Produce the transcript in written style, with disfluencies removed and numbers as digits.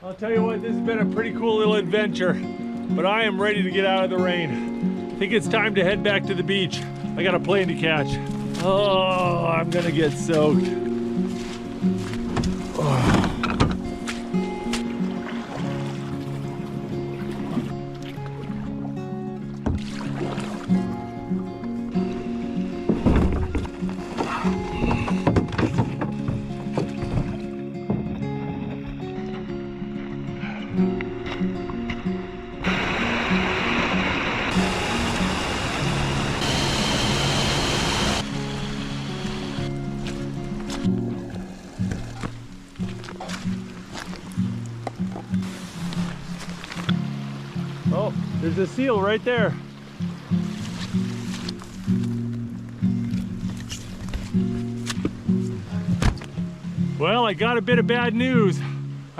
I'll tell you what, this has been a pretty cool little adventure, but I am ready to get out of the rain. I think it's time to head back to the beach. I got a plane to catch. Oh, I'm gonna get soaked. Oh, there's a seal right there. Well, I got a bit of bad news.